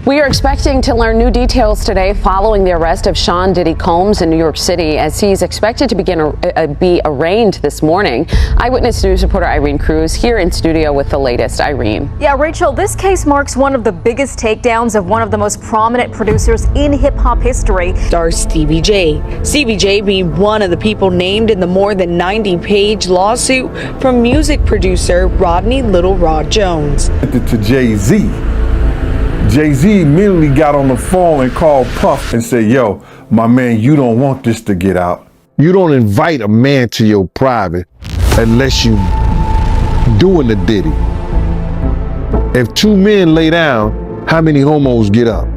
We are expecting to learn new details today following the arrest of Sean Diddy Combs in New York City, as he's expected to be arraigned this morning. Eyewitness News reporter Irene Cruz here in studio with the latest. Irene. Yeah, Rachel, this case marks one of the biggest takedowns of one of the most prominent producers in hip-hop history. Stars Stevie J. Stevie J being one of the people named in the more than 90-page lawsuit from music producer Rodney Little Rod Jones. To Jay-Z. Jay-Z immediately got on the phone and called Puff and said, yo, my man, you don't want this to get out. You don't invite a man to your private unless you doing the Diddy. If two men lay down, how many homos get up?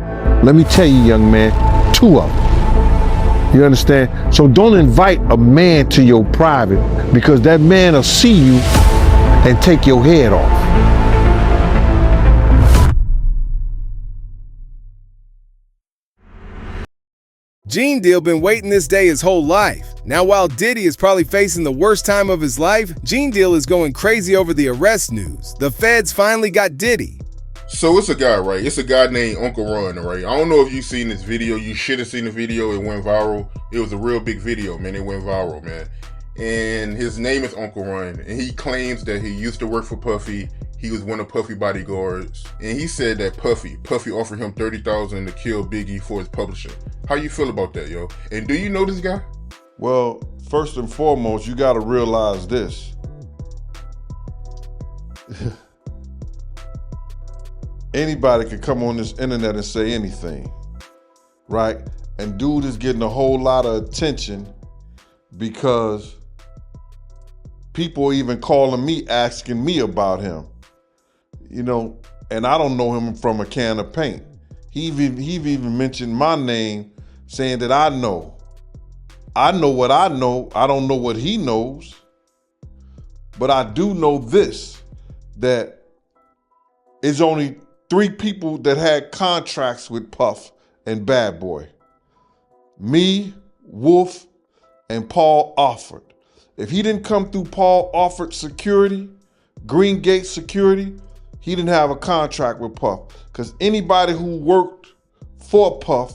Let me tell you, young man, 2 of them. You understand? So don't invite a man to your private, because that man will see you and take your head off. Gene Deal been waiting this day his whole life. Now while Diddy is probably facing the worst time of his life, Gene Deal is going crazy over the arrest news. The feds finally got Diddy. So it's a guy, right? It's a guy named Uncle Run, right? I don't know if you've seen this video. You should have seen the video. It went viral. It was a real big video, man. It went viral, man. And his name is Uncle Run. And he claims that he used to work for Puffy. He was one of Puffy bodyguards. And he said that Puffy offered him $30,000 to kill Biggie for his publishing. How you feel about that, yo? And do you know this guy? Well, first and foremost, you got to realize this. Anybody can come on this internet and say anything, right? And dude is getting a whole lot of attention because people are even calling me, asking me about him. You know, and I don't know him from a can of paint. He even mentioned my name, saying that I know. I know what I know. I don't know what he knows. But I do know this, that it's only 3 people that had contracts with Puff and Bad Boy. Me, Wolf, and Paul Offord. If he didn't come through Paul Offord Security, Green Gate Security, he didn't have a contract with Puff. Because anybody who worked for Puff,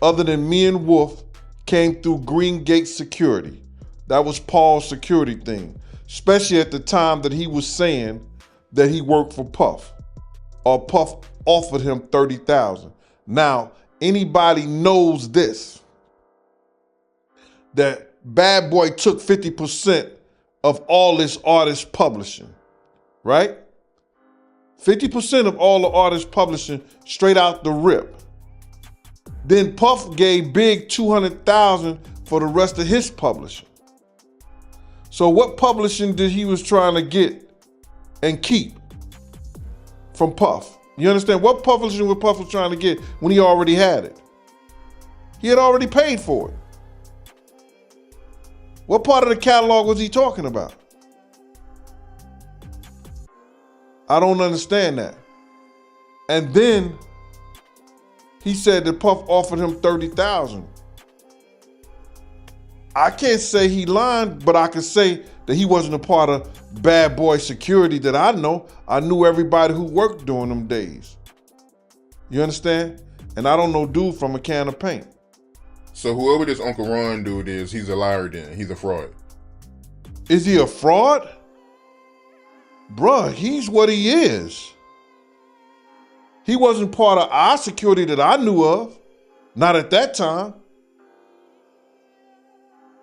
other than me and Wolf, came through Green Gate Security. That was Paul's security thing. Especially at the time that he was saying that he worked for Puff. Or Puff offered him $30,000. Now, anybody knows this, that Bad Boy took 50% of all this artist publishing, right? 50% of all the artist publishing straight out the rip. Then Puff gave Big $200,000 for the rest of his publishing. So what publishing did he was trying to get and keep from Puff? You understand? What publishing was Puff was trying to get when he already had it? He had already paid for it. What part of the catalog was he talking about? I don't understand that. And then he said that Puff offered him $30,000. I can't say he lied, but I can say that he wasn't a part of Bad Boy Security that I know. I knew everybody who worked during them days. You understand? And I don't know dude from a can of paint. So whoever this Uncle Ron dude is, he's a liar then. He's a fraud. Is he a fraud? Bruh, he's what he is. He wasn't part of our security that I knew of. Not at that time.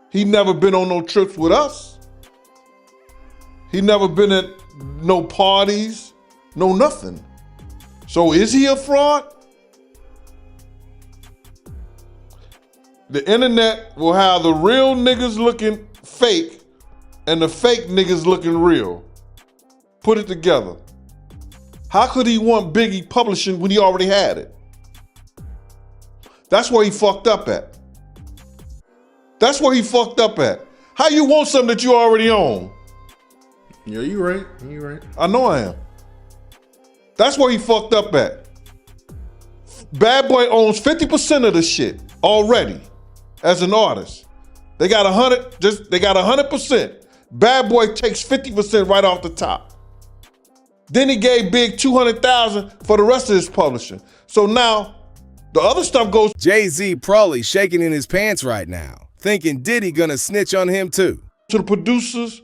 He never been on no trips with us. He never been at no parties, no nothing. So is he a fraud? The internet will have the real niggas looking fake and the fake niggas looking real. Put it together. How could he want Biggie publishing when he already had it? That's where he fucked up at. That's where he fucked up at. How you want something that you already own? Yeah, you right. You right. I know I am. That's where he fucked up at. Bad Boy owns 50% of the shit already as an artist. They got 100%. Bad Boy takes 50% right off the top. Then he gave Big $200,000 for the rest of his publishing. So now the other stuff goes Jay-Z probably shaking in his pants right now, thinking Diddy gonna snitch on him too. to the producers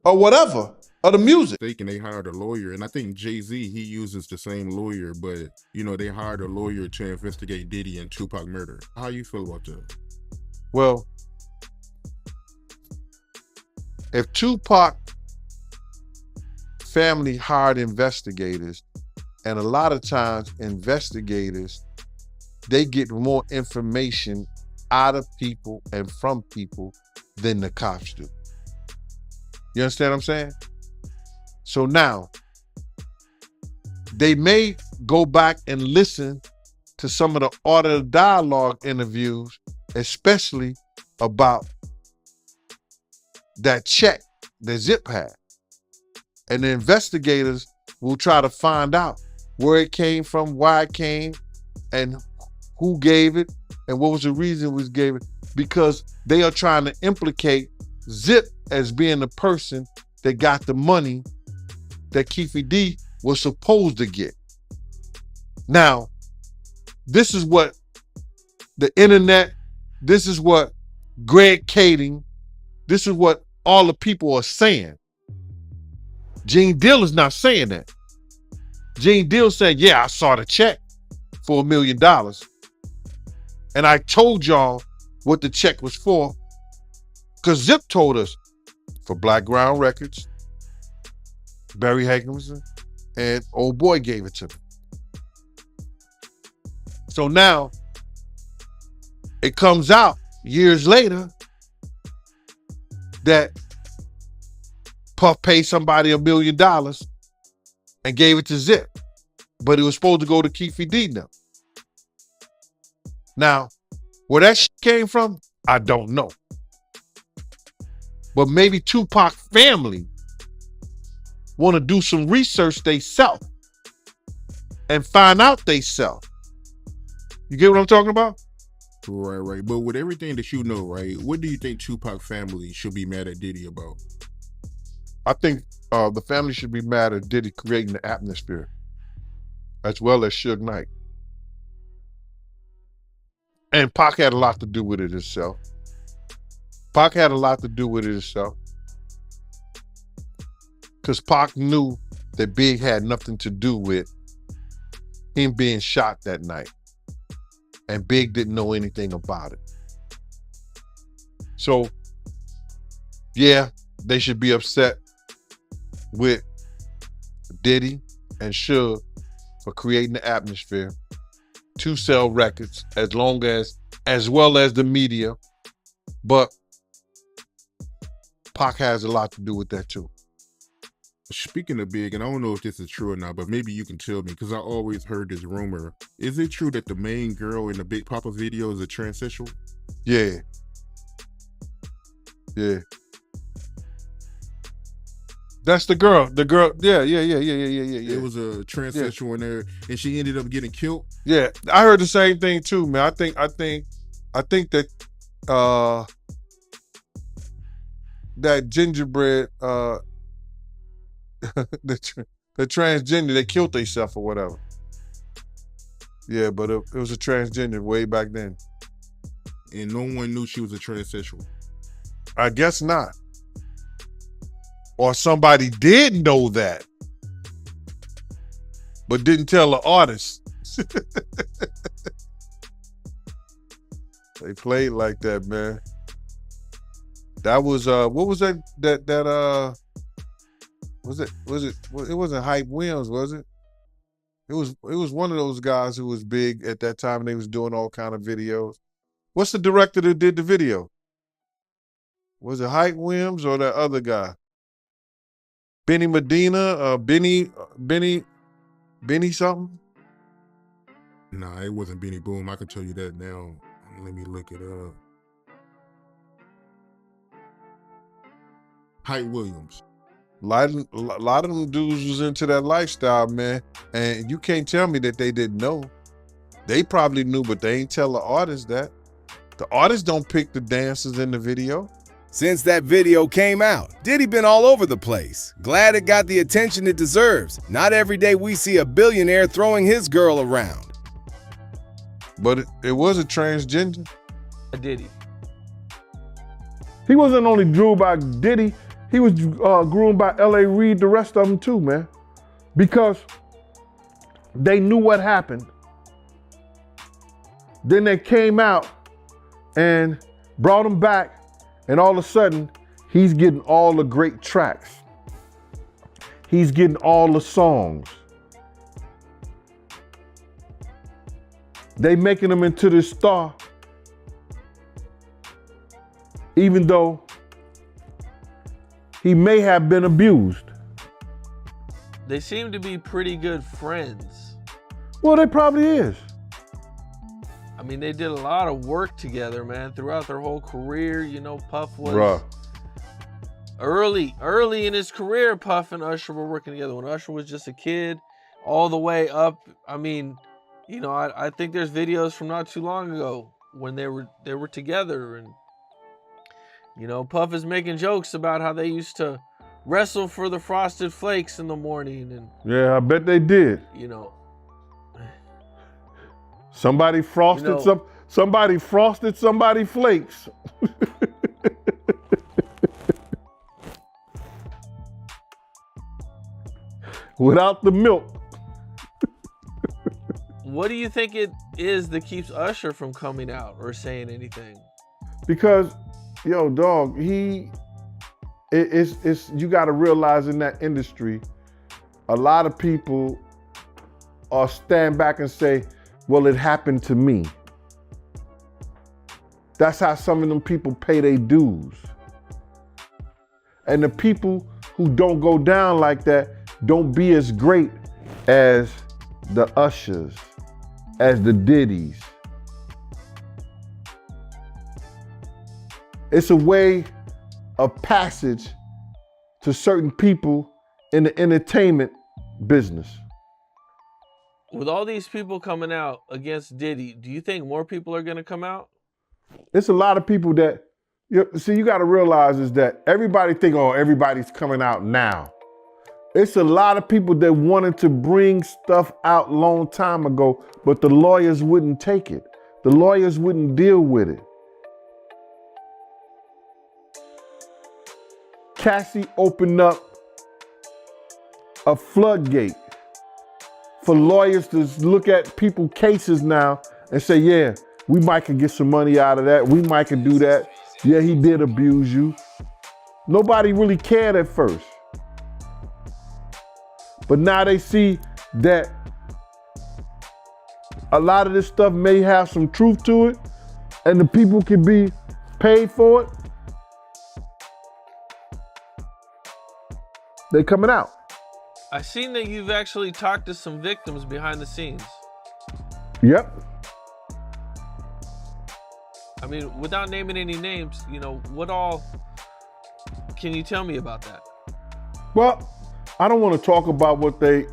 or whatever of the music. They hired a lawyer, and I think Jay-Z, he uses the same lawyer, but they hired a lawyer to investigate Diddy and Tupac murder. How you feel about that? Well, if Tupac family hired investigators, and a lot of times investigators, they get more information out of people and from people than the cops do. You understand what I'm saying? So now, they may go back and listen to some of the Art of the Dialogue interviews, especially about that check that Zip had. And the investigators will try to find out where it came from, why it came, and who gave it, and what was the reason it was gave it, because they are trying to implicate Zip as being the person that got the money that Keefe D was supposed to get. Now, this is what the internet, this is what Greg Kading, this is what all the people are saying. Gene Deal is not saying that. Gene Deal said, yeah, I saw the check for $1 million. And I told y'all what the check was for, because Zip told us for Black Ground Records, Barry Hankinson, and old boy gave it to me. So now it comes out years later that Puff paid somebody $1 million and gave it to Zip, but it was supposed to go to Keefe D now. Now, where that shit came from, I don't know. But maybe Tupac family want to do some research theyself and find out theyself. You get what I'm talking about? Right. But with everything that you know, right, what do you think Tupac family should be mad at Diddy about? I think the family should be mad at Diddy creating the atmosphere, as well as Suge Knight. And Pac had a lot to do with it himself. Pac had a lot to do with it himself. Because Pac knew that Big had nothing to do with him being shot that night. And Big didn't know anything about it. So, yeah, they should be upset with Diddy and Suge for creating the atmosphere to sell records, as well as the media. But Pac has a lot to do with that too. Speaking of Big, and I don't know if this is true or not, but maybe you can tell me, because I always heard this rumor. Is it true that the main girl in the Big Papa video is a transsexual? Yeah. That's the girl. Yeah. It was a transsexual in there, and she ended up getting killed. Yeah, I heard the same thing too, man. I think that that gingerbread, the transgender, they killed themselves or whatever. Yeah, but it was a transgender way back then. And no one knew she was a transsexual. I guess not. Or somebody did know that, but didn't tell the artist. They played like that, man. That was what was that it wasn't Hype Williams, was it? It was one of those guys who was big at that time, and they was doing all kind of videos. What's the director that did the video? Was it Hype Williams or that other guy? Benny Medina, Benny something? Nah, it wasn't Benny Boom. I can tell you that now. Let me look it up. Hype Williams. A lot of them dudes was into that lifestyle, man. And you can't tell me that they didn't know. They probably knew, but they ain't tell the artist that. The artist don't pick the dancers in the video. Since that video came out, Diddy been all over the place. Glad it got the attention it deserves. Not every day we see a billionaire throwing his girl around. But it was a transgender. Diddy. He wasn't only groomed by Diddy, he was groomed by L.A. Reid, the rest of them too, man. Because they knew what happened. Then they came out and brought him back, and all of a sudden, he's getting all the great tracks. He's getting all the songs. They making him into this star, even though he may have been abused. They seem to be pretty good friends. Well, they probably is. I mean, they did a lot of work together, man, throughout their whole career. You know, Puff was Bruh. early in his career. Puff and Usher were working together when Usher was just a kid, all the way up. I mean, you know, I think there's videos from not too long ago when they were together, and you know, Puff is making jokes about how they used to wrestle for the Frosted Flakes in the morning, and Yeah, I bet they did. you know, Somebody frosted You know- somebody frosted somebody flakes. Without the milk. what do you think it is that keeps Usher from coming out or saying anything? Because, yo, dog, it's you gotta realize in that industry, a lot of people are stand back and say, well, it happened to me. That's how some of them people pay their dues. And the people who don't go down like that don't be as great as the Ushers, as the Diddys. It's a way of passage to certain people in the entertainment business. With all these people coming out against Diddy, do you think more people are going to come out? It's a lot of people that, you got to realize is that everybody think, oh, everybody's coming out now. It's a lot of people that wanted to bring stuff out long time ago, but the lawyers wouldn't take it. The lawyers wouldn't deal with it. Cassie opened up a floodgate for lawyers to look at people's cases now and say, yeah, we might could get some money out of that. We might could do that. Yeah, he did abuse you. Nobody really cared at first. But now they see that a lot of this stuff may have some truth to it and the people can be paid for it. They coming out. I've seen that you've actually talked to some victims behind the scenes. Yep. I mean, without naming any names, you know, what all can you tell me about that? Well, I don't want to talk about what they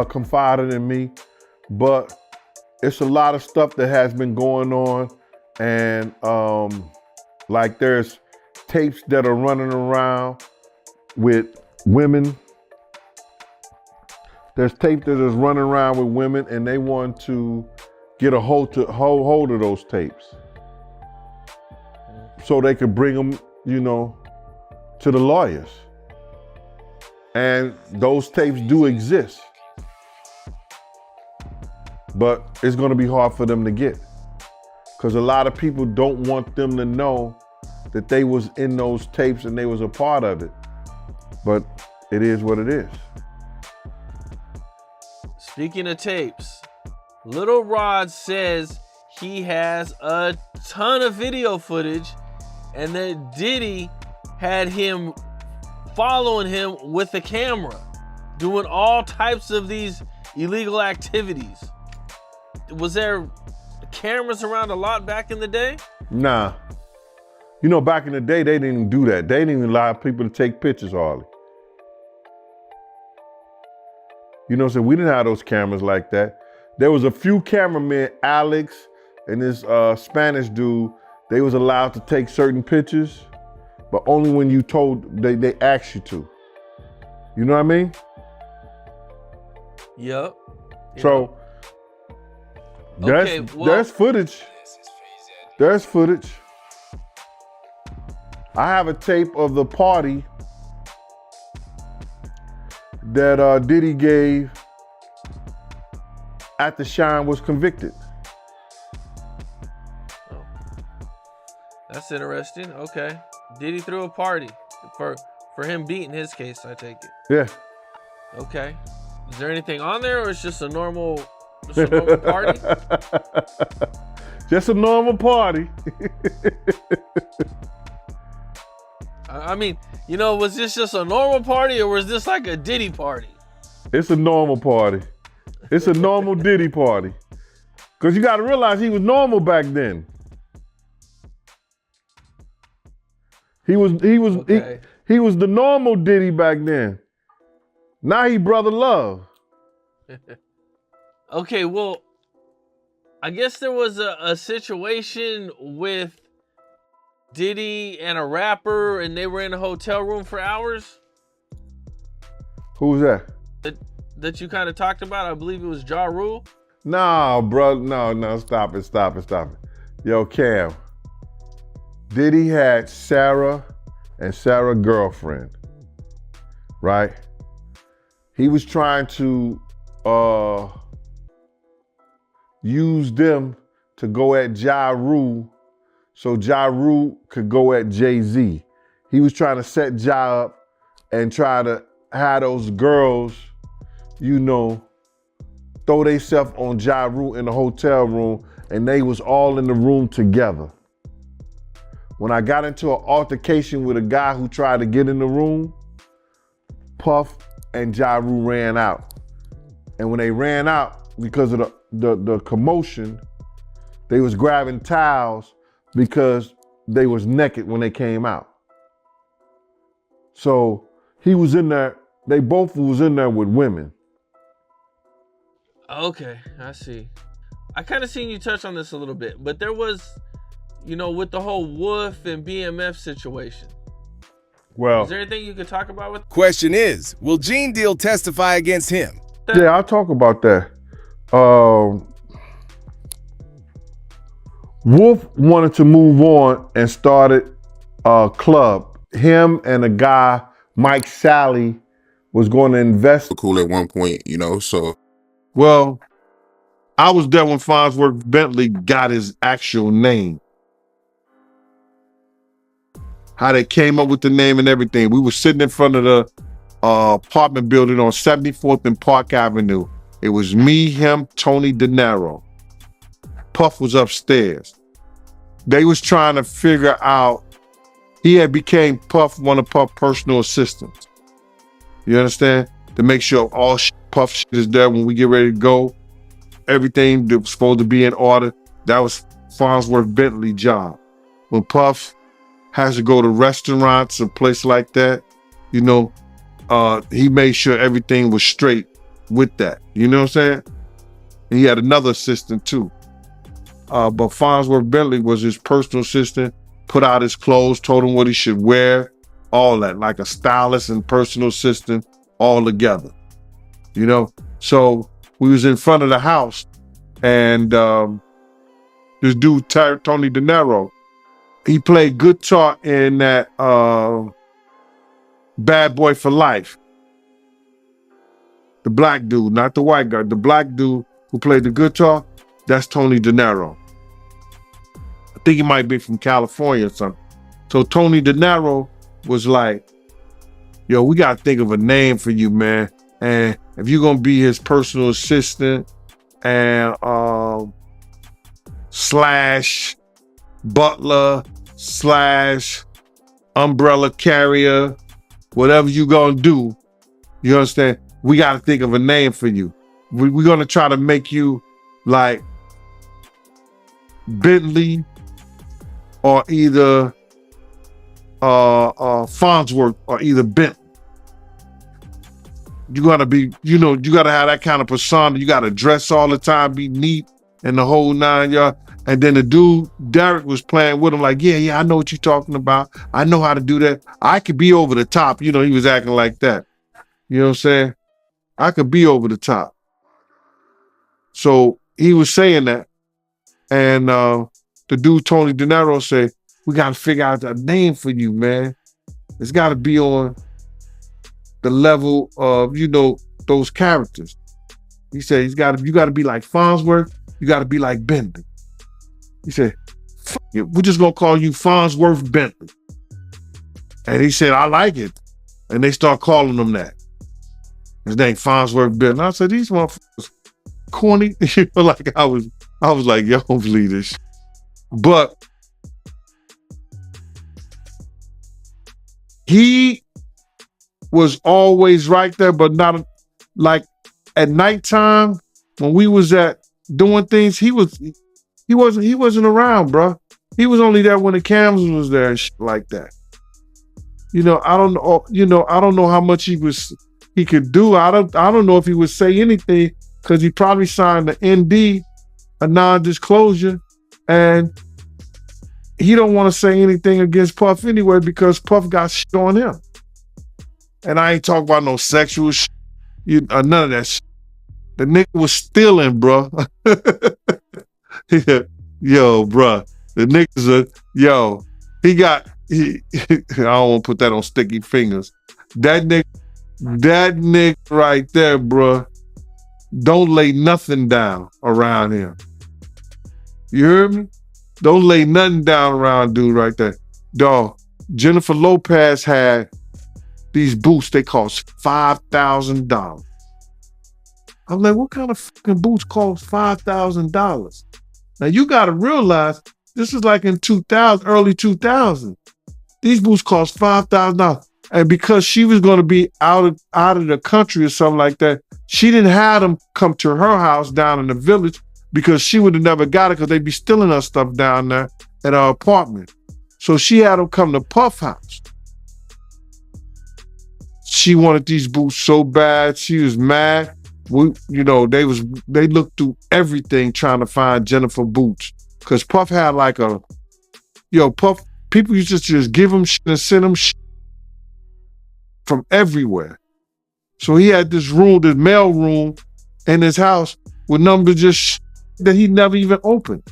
confided in me, but it's a lot of stuff that has been going on. And like there's tapes that are running around with women. There's tape that is running around with women and they want to get a hold of those tapes so they could bring them, you know, to the lawyers. And those tapes do exist. But it's gonna be hard for them to get because a lot of people don't want them to know that they was in those tapes and they was a part of it. But it is what it is. Speaking of tapes, Little Rod says he has a ton of video footage and that Diddy had him following him with a camera, doing all types of these illegal activities. Was there cameras around a lot back in the day? Nah. You know, back in the day, they didn't do that. They didn't even allow people to take pictures, hardly. You know what I'm saying? We didn't have those cameras like that. There was a few cameramen, Alex and this Spanish dude, they was allowed to take certain pictures. but only when you told they asked you to. You know what I mean? Yep. So Okay, well- there's footage. There's footage. I have a tape of the party that Diddy gave after Shine was convicted. That's interesting. Okay. Diddy threw a party for him beating his case, I take it. Yeah. Okay. Is there anything on there, or it's just a normal party? Just a normal party. I mean, was this just a normal party, or was this like a Diddy party? It's a normal party. It's a normal Diddy party. Because you got to realize he was normal back then. He was Okay. he was the normal Diddy back then. Now he Brother Love. Okay, well, I guess there was a situation with Diddy and a rapper, and they were in a hotel room for hours. Who's that? That you kind of talked about. I believe it was Ja Rule. Nah, bro. No. Stop it. Yo, Cam. Diddy had Sarah and Sarah's girlfriend, right? He was trying to use them to go at Ja Rule so Ja Rule could go at Jay-Z. He was trying to set Ja up and try to have those girls, throw themselves on Ja Rule in the hotel room, and they was all in the room together. When I got into an altercation with a guy who tried to get in the room, Puff and Ja Rule ran out. And when they ran out, because of the commotion, they was grabbing towels because they was naked when they came out. So he was in there, they both was in there with women. Okay, I see. I kind of seen you touch on this a little bit, but there was, with the whole Wolf and BMF situation. Well, is there anything you could talk about with? Question is, will Gene Deal testify against him? Yeah, I'll talk about that. Wolf wanted to move on and started a club. Him and a guy, Mike Sally, was going to invest. Cool at one point, so. Well, I was there when Farnsworth Bentley got his actual name. How they came up with the name and everything. We were sitting in front of the apartment building on 74th and Park Avenue. It was me, him, Tony De Niro. Puff was upstairs. They was trying to figure out, he had became Puff, one of Puff's personal assistants. You understand? To make sure all Puff shit is there when we get ready to go. Everything that was supposed to be in order. That was Farnsworth Bentley's job. When Puff has to go to restaurants or place like that, he made sure everything was straight with that. You know what I'm saying? And he had another assistant too. But Farnsworth Bentley was his personal assistant, put out his clothes, told him what he should wear, all that, like a stylist and personal assistant all together. So we was in front of the house, and this dude, Tony De Niro, he played guitar in that Bad Boy for Life. The black dude, not the white guy. The black dude who played the guitar, that's Tony De Niro. I think he might be from California or something. So Tony De Niro was like, yo, we got to think of a name for you, man. And if you're going to be his personal assistant and slash butler slash umbrella carrier, whatever you going to do, you understand? We got to think of a name for you. We're going to try to make you like Bentley or either Farnsworth or either Bentley. You gotta be, you gotta have that kind of persona. You gotta dress all the time, be neat, and the whole 9 yards. And then the dude, Derek, was playing with him like, yeah, I know what you're talking about. I know how to do that. I could be over the top. You know, he was acting like that. You know what I'm saying? I could be over the top. So he was saying that. And the dude, Tony De Niro, said, we got to figure out a name for you, man. It's got to be on the level of, you know, those characters. He said, you got to be like Farnsworth. You got to be like Bentley. He said, we're just going to call you Farnsworth Bentley. And he said, I like it. And they start calling him that. His name, Farnsworth Bentley. I said, these motherfuckers corny. Like I was like, yo, believe this. But he was always right there, but not like at nighttime when we was at doing things, he wasn't around, bro. He was only there when the cameras was there and shit like that. You know, I don't know how much he could do. I don't know if he would say anything because he probably signed the ND, a non-disclosure, and he don't want to say anything against Puff anyway because Puff got shit on him. And I ain't talking about no sexual shit, none of that shit. The nigga was stealing, bro. Yo, bro. The niggas I don't want to put that on sticky fingers. That nigga right there, bro, don't lay nothing down around him. You heard me? Don't lay nothing down around dude right there. Dog, Jennifer Lopez had these boots, they cost $5,000. I'm like, what kind of fucking boots cost $5,000? Now you gotta realize this is like in 2000, early 2000. These boots cost $5,000. And because she was gonna be out of the country or something like that, she didn't have them come to her house down in the village because she would have never got it because they'd be stealing her stuff down there at her apartment. So she had them come to Puff house. She wanted these boots so bad, she was mad. They looked through everything trying to find Jennifer boots. Cause Puff had like Puff, people used to just give him shit and send him shit from everywhere. So he had this room, this mail room in his house with numbers just that he never even opened.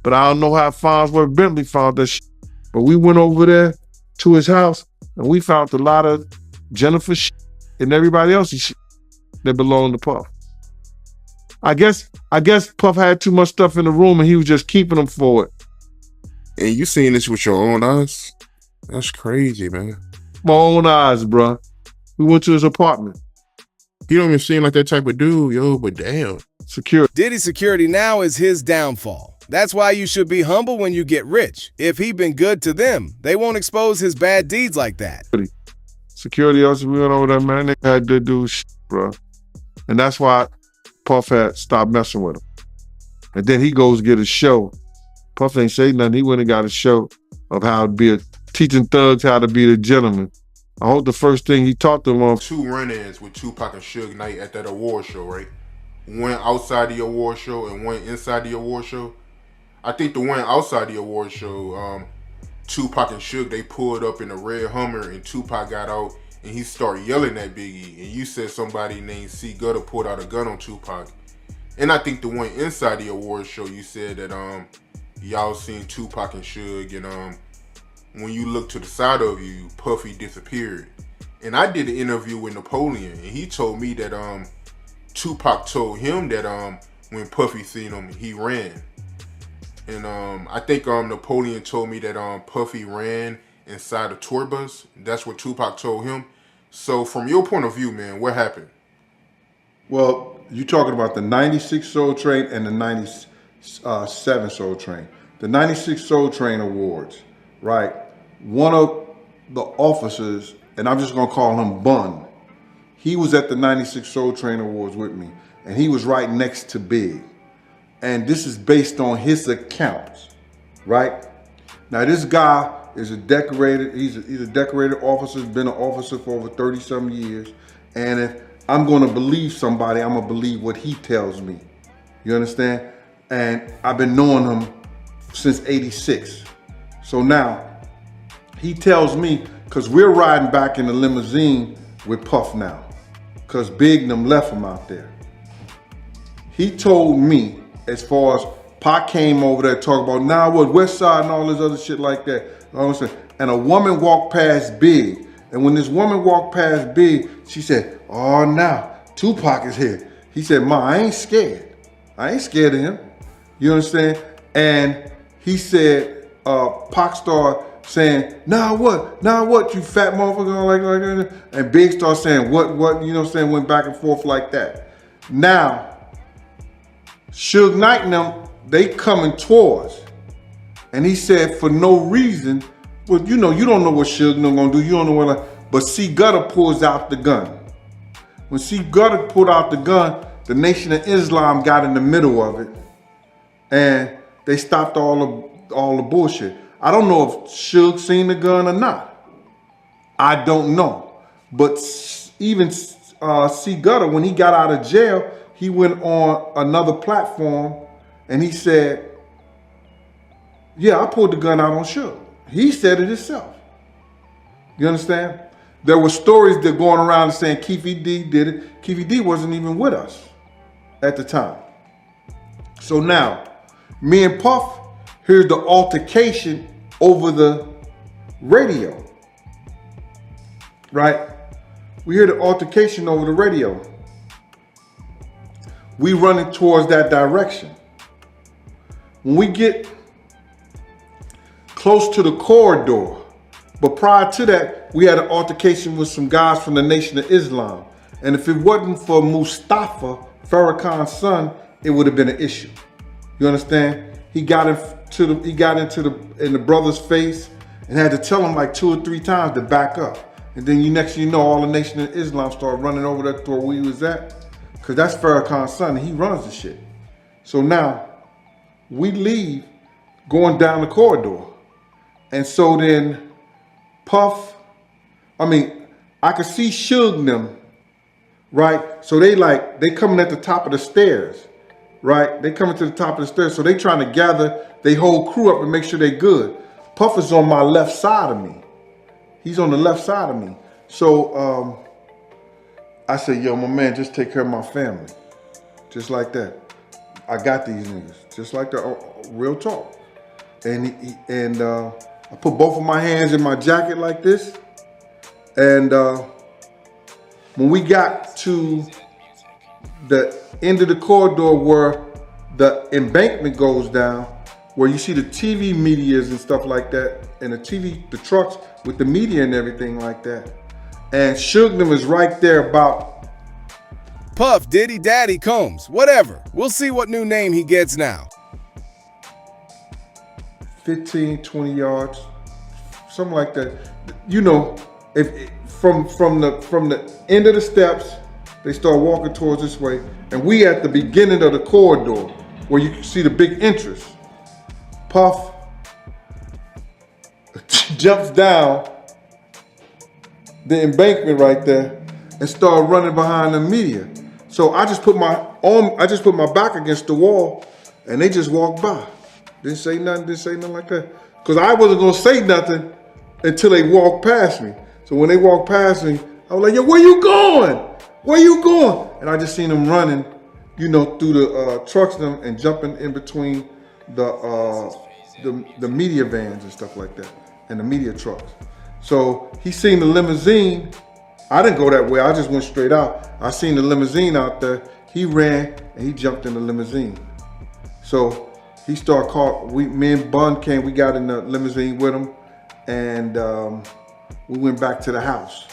But I don't know how Farnsworth Bentley found that shit. But we went over there to his house and we found a lot of Jennifer shit and everybody else's shit that belonged to Puff. I guess Puff had too much stuff in the room and he was just keeping them for it. And you seen this with your own eyes? That's crazy, man. My own eyes, bro. We went to his apartment. He don't even seem like that type of dude, yo, but damn. Security. Diddy's security now is his downfall. That's why you should be humble when you get rich. If he been good to them, they won't expose his bad deeds like that. Security also, we went over there, man. They had to do shit, bro. And that's why Puff had stopped messing with him. And then he goes get a show. Puff ain't say nothing. He went and got a show of how to be teaching thugs how to be the gentleman. I hope the first thing he taught them on. 2 run-ins with Tupac and Suge Knight at that award show, right? One outside the award show and one inside the award show. I think the one outside the award show, Tupac and Suge, they pulled up in a red Hummer and Tupac got out and he started yelling at Biggie. And you said somebody named C. Gutter pulled out a gun on Tupac. And I think the one inside the award show, you said that y'all seen Tupac and Suge and when you look to the side of you, Puffy disappeared. And I did an interview with Napoleon and he told me that Tupac told him that when Puffy seen him, he ran. And I think Napoleon told me that Puffy ran inside a tour bus. That's what Tupac told him. So from your point of view, man, what happened? Well, you're talking about the 96 Soul Train and the 97 Soul Train. The 96 Soul Train Awards, right? One of the officers, and I'm just gonna call him Bun, he was at the 96 Soul Train Awards with me, and he was right next to Big. And this is based on his accounts, right? Now this guy is a decorated, he's a decorated officer, he's been an officer for over 30-some years. And if I'm gonna believe somebody, I'm gonna believe what he tells me. You understand? And I've been knowing him since '86. So now he tells me, because we're riding back in the limousine with Puff now, because Big and them left him out there. He told me, as far as Pac came over there talking about now what West Side and all this other shit like that. And a woman walked past Big. And when this woman walked past Big, she said, oh, now Tupac is here. He said, Ma, I ain't scared. I ain't scared of him. You understand? And he said, Pac started saying, now what, you fat motherfucker, like, and Big started saying, what, you know what I'm saying, went back and forth like that. Now, Suge Knight and them, they coming towards. And he said, for no reason, well, you know, you don't know what Suge and them gonna do, you don't know what, but C Gutter pulls out the gun. When C Gutter pulled out the gun, the Nation of Islam got in the middle of it, and they stopped all the bullshit. I don't know if Suge seen the gun or not. I don't know. But even C Gutter, when he got out of jail, he went on another platform and he said, yeah, I pulled the gun out on Suge. He said it himself. You understand? There were stories that going around saying Keefy D did it. Keefy D wasn't even with us at the time. So now, me and Puff heard the altercation over the radio, right? We hear the altercation over the radio. We running towards that direction. When we get close to the corridor, but prior to that, we had an altercation with some guys from the Nation of Islam. And if it wasn't for Mustafa, Farrakhan's son, it would have been an issue. You understand? He got into the brother's face and had to tell him like 2 or 3 times to back up. And then next thing you know, all the Nation of Islam started running over there to where we was at. Cause that's Farrakhan's son and he runs the shit. So now we leave going down the corridor. And so then Puff, I could see Suge and them, right? So they coming at the top of the stairs, right? They coming to the top of the stairs. So they trying to gather their whole crew up and make sure they good. Puff is on my left side of me. He's on the left side of me. So I said, yo, my man, just take care of my family. Just like that. I got these niggas. Just like that, real talk. And I put both of my hands in my jacket like this. And when we got to the end of the corridor where the embankment goes down, where you see the TV medias and stuff like that, and the trucks with the media and everything like that. And Suge them is right there about Puff, Diddy, Daddy, Combs, whatever. We'll see what new name he gets now. 15, 20 yards, something like that. You know, if from the end of the steps, they start walking towards this way, and we at the beginning of the corridor where you can see the big entrance. Puff jumps down the embankment right there and start running behind the media. So I just put my back against the wall, and they just walked by. Didn't say nothing like that. Because I wasn't gonna say nothing until they walked past me. So when they walked past me, I was like, yo, where you going? Where you going? And I just seen them running, you know, through the trucks and jumping in between the media vans and stuff like that, and the media trucks. So he seen the limousine. I didn't go that way, I just went straight out. I seen the limousine out there. He ran and he jumped in the limousine. So he started calling, me and Bun came, we got in the limousine with him, and we went back to the house.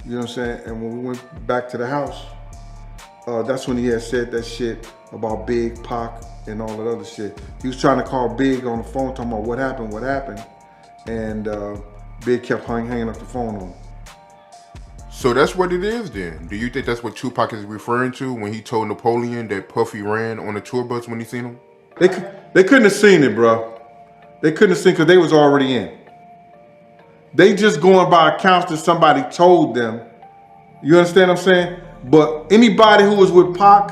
You know what I'm saying? And when we went back to the house, that's when he had said that shit about Big, Pac, and all that other shit. He was trying to call Big on the phone, talking about what happened. And Big kept hanging up the phone on him. So that's what it is then. Do you think that's what Tupac is referring to when he told Napoleon that Puffy ran on the tour bus when he seen him? They couldn't have seen it, bro. They couldn't have seen it because they was already in. They just going by accounts that somebody told them. You understand what I'm saying? But anybody who was with Pac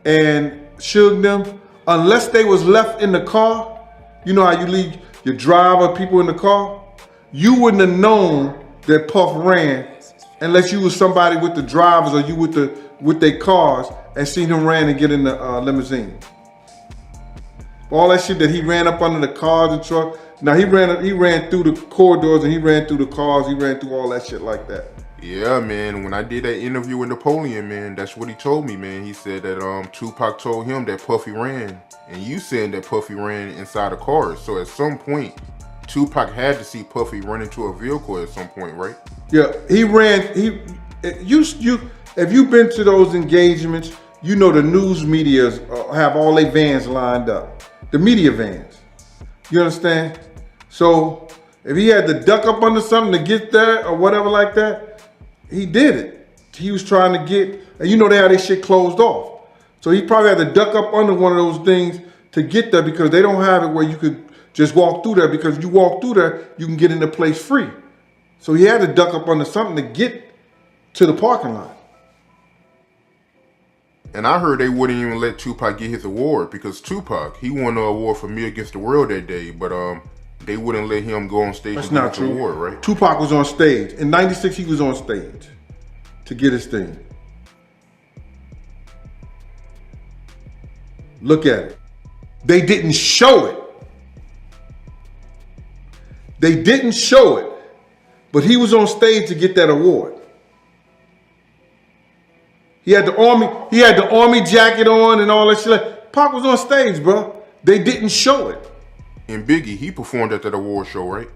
and Suge them, unless they was left in the car, you know how you leave your driver, people in the car, you wouldn't have known that Puff ran unless you was somebody with the drivers or you with their cars and seen him ran and get in the limousine. All that shit that he ran up under the cars and truck. Now he ran through the corridors and he ran through the cars. He ran through all that shit like that. Yeah, man. When I did that interview with Napoleon, man, that's what he told me, man. He said that Tupac told him that Puffy ran, and you said that Puffy ran inside a car. So at some point, Tupac had to see Puffy run into a vehicle at some point, right? Yeah, he ran. If you've been to those engagements, you know the news medias have all their vans lined up, the media vans. You understand? So if he had to duck up under something to get there or whatever like that, he did it. He was trying to get, and you know they had their shit closed off. So he probably had to duck up under one of those things to get there because they don't have it where you could just walk through there, because if you walk through there, you can get in the place free. So he had to duck up under something to get to the parking lot. And I heard they wouldn't even let Tupac get his award because Tupac, he won the award for Me Against the World that day, but they wouldn't let him go on stage That's and get not his true. award, right? Tupac was on stage. In '96, he was on stage to get his thing. Look at it. They didn't show it. They didn't show it, but he was on stage to get that award. He had the army jacket on and all that shit. Pac was on stage, bro. They didn't show it. And Biggie, he performed at that award show, right?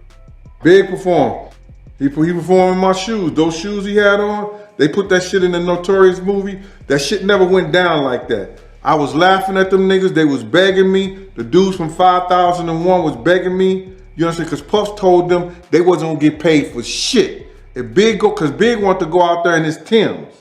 Big performed. He performed in my shoes. Those shoes he had on, they put that shit in the Notorious movie. That shit never went down like that. I was laughing at them niggas. They was begging me. The dudes from 5001 was begging me. You understand? Because Puff told them they wasn't gonna get paid for shit. If Big because Big wanted to go out there in his Timbs.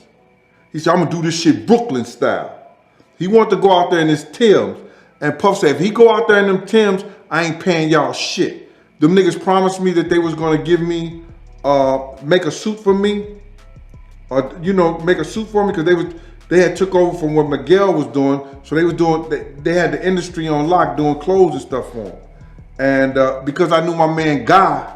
He said, I'm gonna do this shit Brooklyn style. He wanted to go out there in his Timbs. And Puff said, if he go out there in them Timbs, I ain't paying y'all shit. Them niggas promised me that they was gonna give me, make a suit for me. Or, make a suit for me because they had took over from what Miguel was doing. So they had the industry on lock doing clothes and stuff for him. And because I knew my man Guy,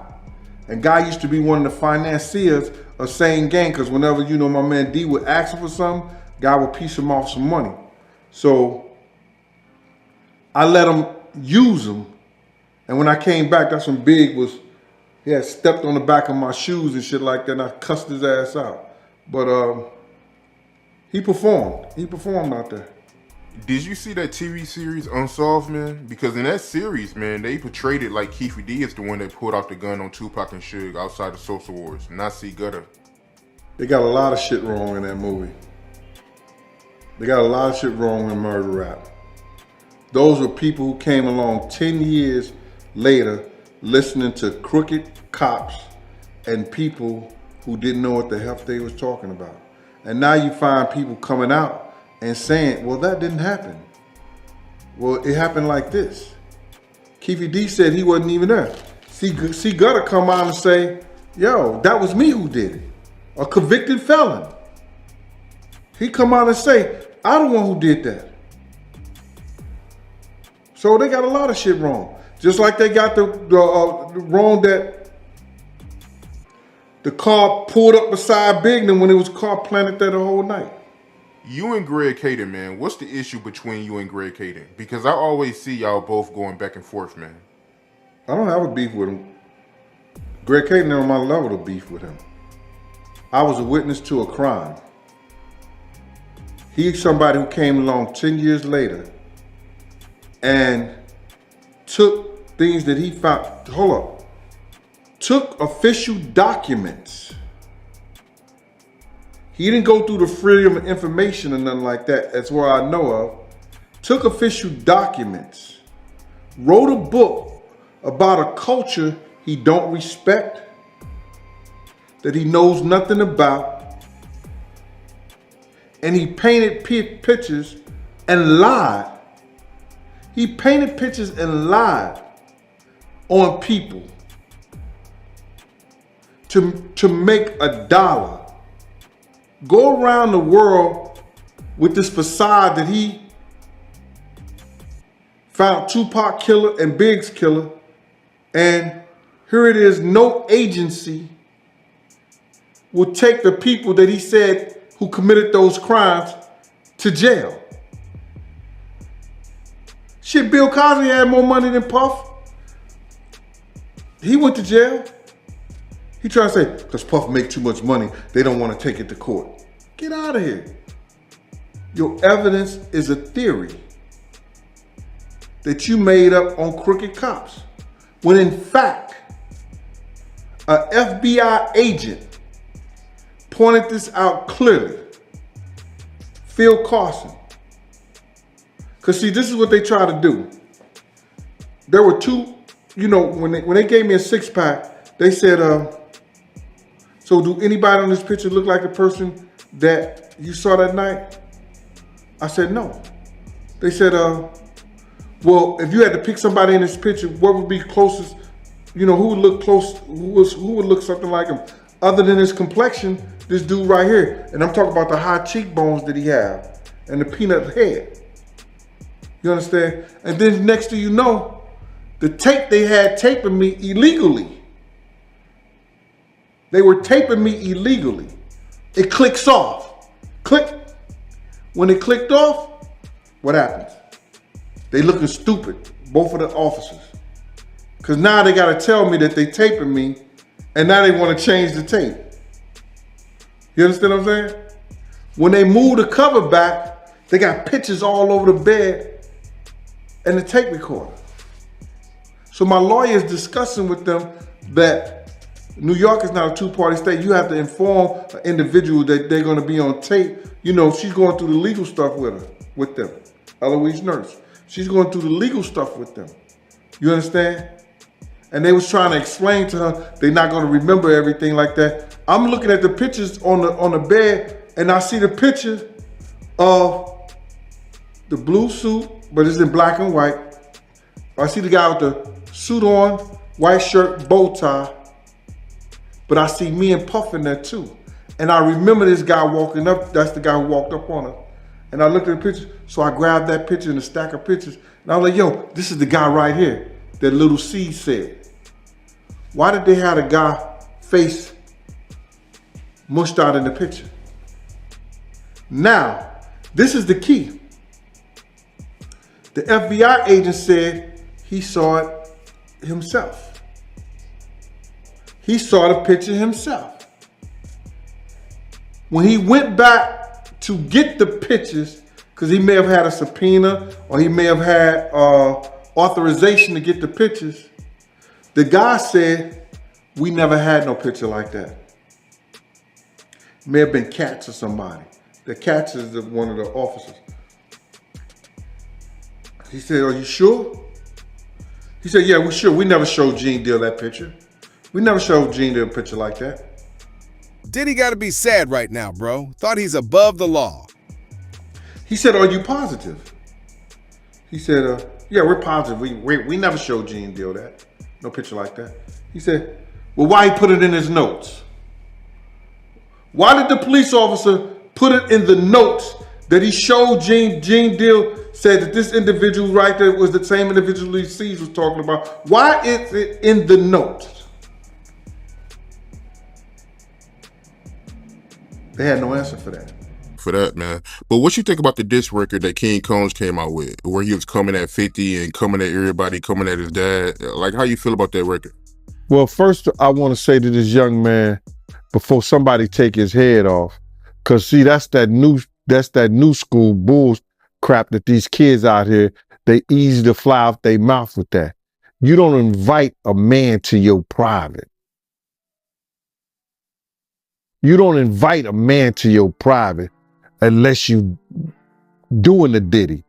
and Guy used to be one of the financiers of Same Gang, because whenever, my man D would ask him for something, Guy would piece him off some money. So I let him use them. And when I came back, that's when Big he had stepped on the back of my shoes and shit like that, and I cussed his ass out. But he performed. He performed out there. Did you see that TV series Unsolved, man? Because in that series, man, they portrayed it like Keefe D is the one that pulled out the gun on Tupac and Suge outside the Social Wars, not C. Gutter. They got a lot of shit wrong in that movie. They got a lot of shit wrong in murder rap. Those were people who came along 10 years later listening to crooked cops and people who didn't know what the hell they was talking about. And now you find people coming out and saying, well, that didn't happen. Well, it happened like this. Keefe D said he wasn't even there. C. Gutter come out and say, yo, that was me who did it. A convicted felon. He come out and say, I'm the one who did that. So they got a lot of shit wrong. Just like they got the wrong that the car pulled up beside Bignan when it was a car planted there the whole night. You and Greg Caden, man, what's the issue between you and Greg Caden? Because I always see y'all both going back and forth, man. I don't have a beef with him. Greg Caden on my level to beef with him. I was a witness to a crime. He's somebody who came along 10 years later and took things that he found, took official documents. He didn't go through the freedom of information or nothing like that, that's what I know of. Took official documents, wrote a book about a culture he don't respect, that he knows nothing about, and he painted pictures and lied. He painted pictures and lied on people to make $1. Go around the world with this facade that he found Tupac killer and Biggs killer, and here it is, no agency will take the people that he said who committed those crimes to jail. Shit, Bill Cosby had more money than Puff. He went to jail. He tried to say, because Puff make too much money, they don't want to take it to court. Get out of here. Your evidence is a theory that you made up on crooked cops. When in fact, an FBI agent pointed this out clearly. Phil Carson. Because see, this is what they try to do. There were two, you know, when they gave me a 6-pack, they said, so do anybody on this picture look like the person that you saw that night? I said, no. They said, well, if you had to pick somebody in this picture, what would be closest, you know, who would look close, who would look something like him? Other than his complexion, this dude right here. And I'm talking about the high cheekbones that he had and the peanut head. You understand? And then next thing you know, the tape they had taping me illegally. They were taping me illegally. It clicks off. Click. When it clicked off, what happens? They looking stupid, both of the officers. Because now they got to tell me that they taping me, and now they want to change the tape. You understand what I'm saying? When they move the cover back, they got pictures all over the bed and the tape recorder. So my lawyer is discussing with them that New York is not a two-party state. You have to inform an individual that they're going to be on tape. You know, she's going through the legal stuff with them. Eloise Nurse. She's going through the legal stuff with them. You understand? And they was trying to explain to her they're not going to remember everything like that. I'm looking at the pictures on the bed, and I see the picture of the blue suit, but it's in black and white. I see the guy with the suit on, white shirt, bow tie, but I see me and Puff in there too. And I remember this guy walking up, that's the guy who walked up on us. And I looked at the picture, so I grabbed that picture in a stack of pictures, and I was like, yo, this is the guy right here that Little C said. Why did they have a guy face mushed out in the picture? Now, this is the key. The FBI agent said he saw it himself. He saw the picture himself. When he went back to get the pictures, because he may have had a subpoena or he may have had authorization to get the pictures, the guy said, we never had no picture like that. May have been Katz or somebody. The Katz is one of the officers. He said, are you sure? He said, yeah, we're sure. We never showed Gene Deal that picture. We never showed Gene Deal a picture like that. Diddy gotta be sad right now, bro. Thought he's above the law. He said, are you positive? He said, yeah, we're positive. We never showed Gene Deal that. No picture like that. He said, well, why he put it in his notes? Why did the police officer put it in the notes that he showed Gene Deal, said that this individual right there was the same individual he sees was talking about? Why is it in the notes? They had no answer for that. For that, man. But what you think about the diss record that King Combs came out with, where he was coming at 50 and coming at everybody, coming at his dad? Like, how you feel about that record? Well, first, I want to say to this young man, before somebody take his head off, because see, that's that new school bulls crap that these kids out here, they easy to fly off their mouth with that. You don't invite a man to your private. You don't invite a man to your private unless you doing the Diddy.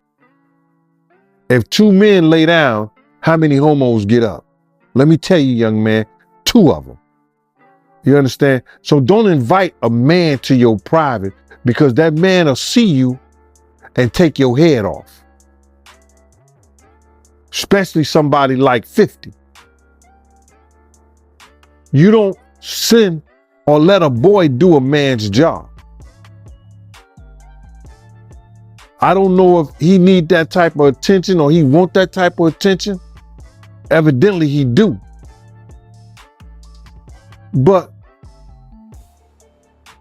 If two men lay down, how many homos get up? Let me tell you, young man, 2 of them. You understand? So don't invite a man to your private, because that man will see you and take your head off. Especially somebody like 50. You don't send or let a boy do a man's job. I don't know if he need that type of attention or he want that type of attention. Evidently he do. But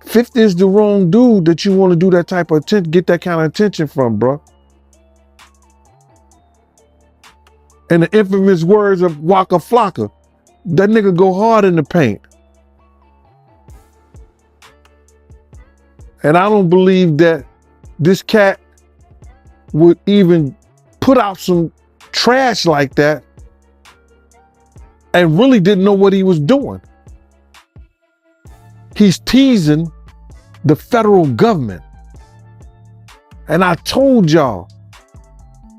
50 is the wrong dude that you want to do that type of attention, get that kind of attention from, bro. And the infamous words of Waka Flocka, that nigga go hard in the paint. And I don't believe that this cat would even put out some trash like that and really didn't know what he was doing. He's teasing the federal government. And I told y'all,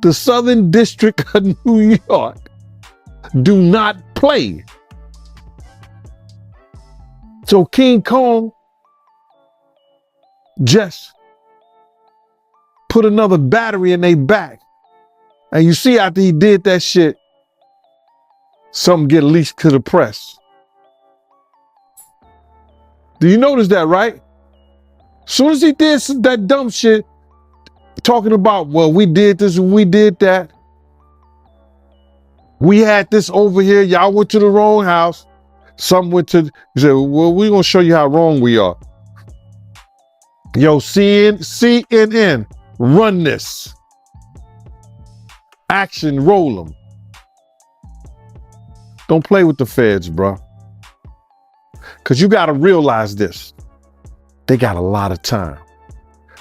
the Southern District of New York do not play. So King Kong just put another battery in their back. And you see after he did that shit, something get leaked to the press. Do you notice that, right? Soon as he did that dumb shit, talking about, well, we did this and we did that. We had this over here. Y'all went to the wrong house. Some went to, he said, well, we're going to show you how wrong we are. Yo, CNN, run this. Action, roll them. Don't play with the feds, bro. Because you got to realize this. They got a lot of time.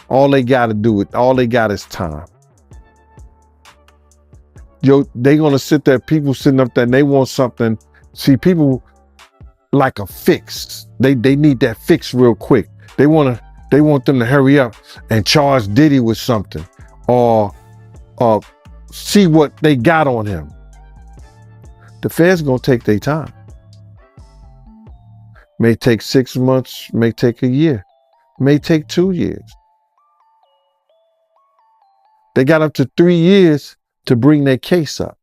All they got is time. Yo, they going to sit there, people sitting up there and they want something. See, people like a fix. They need that fix real quick. They want them to hurry up and charge Diddy with something or see what they got on him. The feds going to take their time. May take 6 months, may take a year, may take 2 years. They got up to 3 years to bring their case up.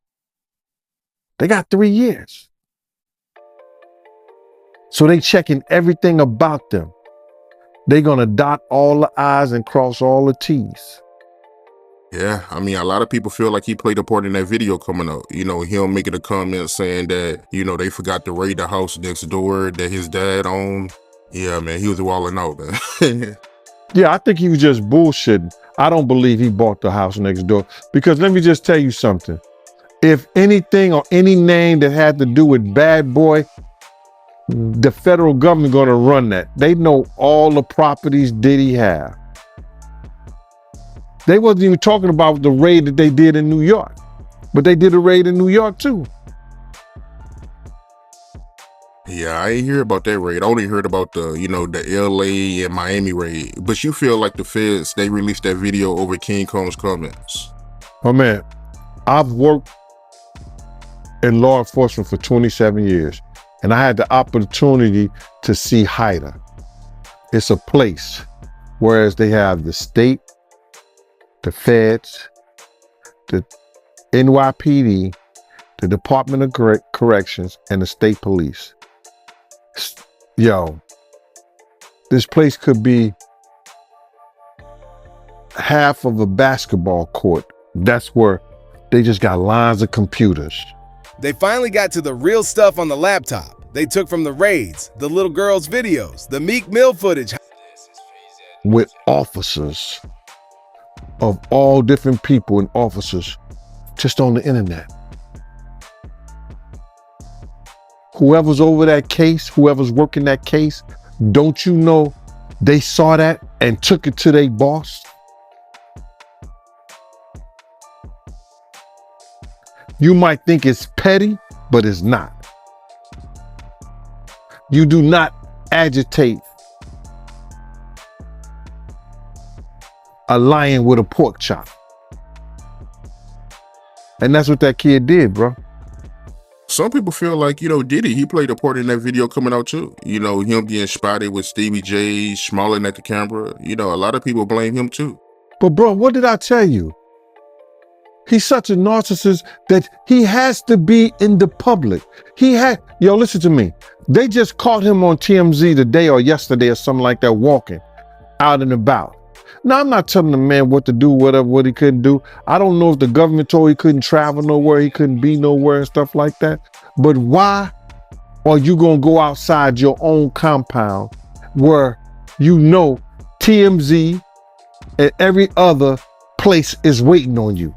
They got 3 years. So they checking everything about them. They're gonna dot all the I's and cross all the T's. Yeah, I mean, a lot of people feel like he played a part in that video coming up. You know, him making a comment saying that, you know, they forgot to raid the house next door that his dad owned. Yeah, man, he was wilding out, man. Yeah, I think he was just bullshitting. I don't believe he bought the house next door. Because let me just tell you something. If anything or any name that had to do with Bad Boy, the federal government gonna run that. They know all the properties Diddy have. They wasn't even talking about the raid that they did in New York, but they did a raid in New York too. Yeah, I ain't hear about that raid. I only heard about the, you know, the LA and Miami raid. But you feel like the feds, they released that video over King Kong's comments. Oh man, I've worked in law enforcement for 27 years. And I had the opportunity to see HIDA. It's a place, whereas they have the state, the feds, the NYPD, the Department of Corrections, and the state police. Yo, this place could be half of a basketball court. That's where they just got lines of computers. They finally got to the real stuff on the laptop. They took from the raids, the little girl's videos, the Meek Mill footage. With officers of all different people and officers just on the internet. Whoever's over that case, whoever's working that case, don't you know they saw that and took it to their boss? You might think it's petty, but it's not. You do not agitate a lion with a pork chop. And that's what that kid did, bro. Some people feel like, you know, Diddy, he played a part in that video coming out too. You know, him getting spotted with Stevie J, smiling at the camera. You know, a lot of people blame him too. But bro, what did I tell you? He's such a narcissist that he has to be in the public. Yo, listen to me. They just caught him on TMZ today or yesterday or something like that, walking out and about. Now, I'm not telling the man what to do, what he couldn't do. I don't know if the government told he couldn't travel nowhere, he couldn't be nowhere and stuff like that. But why are you going to go outside your own compound where you know TMZ and every other place is waiting on you?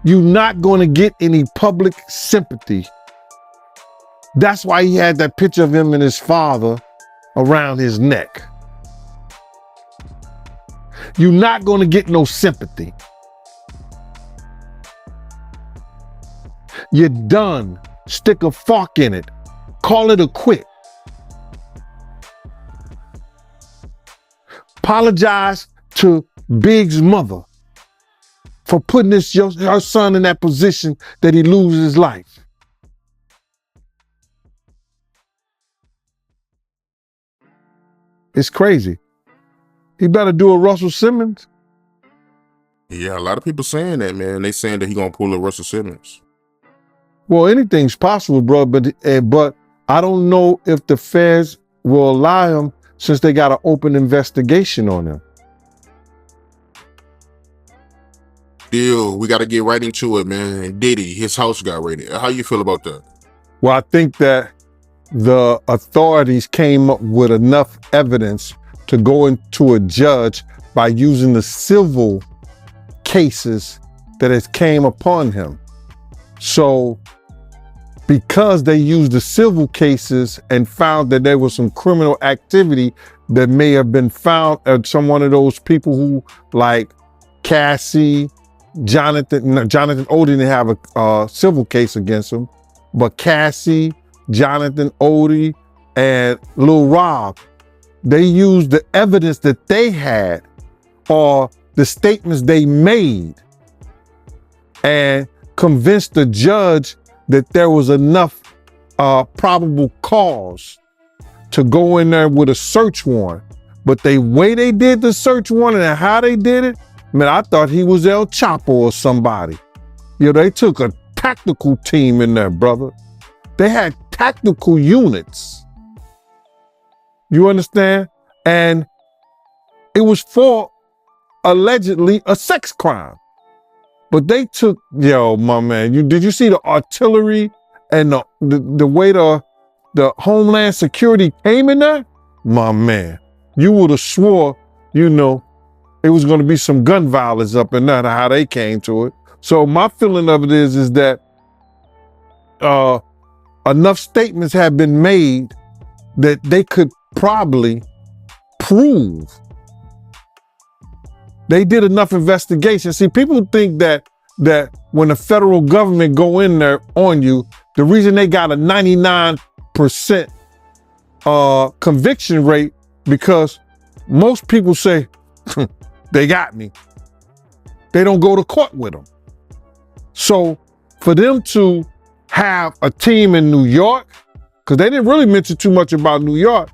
You're not going to get any public sympathy. That's why he had that picture of him and his father around his neck. You're not going to get no sympathy. You're done. Stick a fork in it. Call it a quit. Apologize to Big's mother for putting her son in that position that he loses his life. It's crazy. He better do a Russell Simmons. Yeah, a lot of people saying that, man. They saying that he gonna pull a Russell Simmons. Well, anything's possible, bro, but I don't know if the feds will allow him since they got an open investigation on him. Deal, we got to get right into it, man. Diddy, his house got raided. How you feel about that? Well, I think that the authorities came up with enough evidence to go into a judge by using the civil cases that has came upon him. So because they used the civil cases and found that there was some criminal activity that may have been found at some one of those people who, like Cassie, Jonathan Odie didn't have a civil case against him, but Cassie, Jonathan Odie, and Lil Rob, they used the evidence that they had or the statements they made and convinced the judge that there was enough probable cause to go in there with a search warrant. But the way they did the search warrant and how they did it, man, I thought he was El Chapo or somebody. They took a tactical team in there, brother. They had tactical units. You understand? And it was for allegedly a sex crime. But they took, my man, did you see the artillery and the way the Homeland Security came in there? My man, you would have swore, it was going to be some gun violence up in there, how they came to it. So my feeling of it is that enough statements have been made that they could probably prove. They did enough investigation. See, people think that when the federal government go in there on you, the reason they got a 99% conviction rate because most people say, they got me. They don't go to court with them. So for them to have a team in New York, because they didn't really mention too much about New York.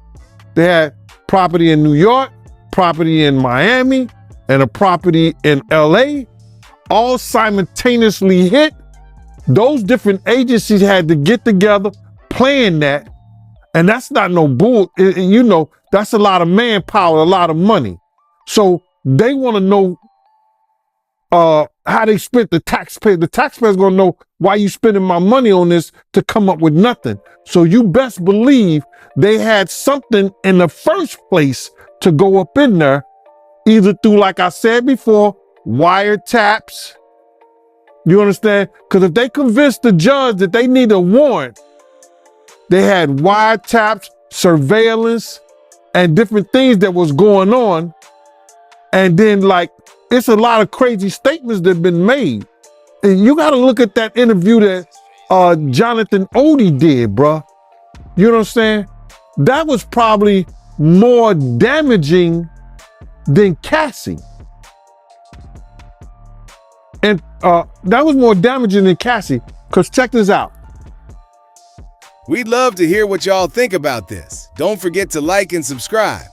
They had property in New York, property in Miami, and a property in LA, all simultaneously hit. Those different agencies had to get together, plan that, and that's not no bull. That's a lot of manpower, a lot of money. So they want to know how they spent the taxpayer. The taxpayer's gonna know why you spending my money on this to come up with nothing. So you best believe they had something in the first place to go up in there, either through, like I said before, wiretaps. You understand? Because if they convinced the judge that they need a warrant, they had wiretaps, surveillance, and different things that was going on. And then, it's a lot of crazy statements that have been made. And you got to look at that interview that Jonathan Odie did, bruh. You know what I'm saying? That was probably more damaging than Cassie. And that was more damaging than Cassie, because check this out. We'd love to hear what y'all think about this. Don't forget to like and subscribe.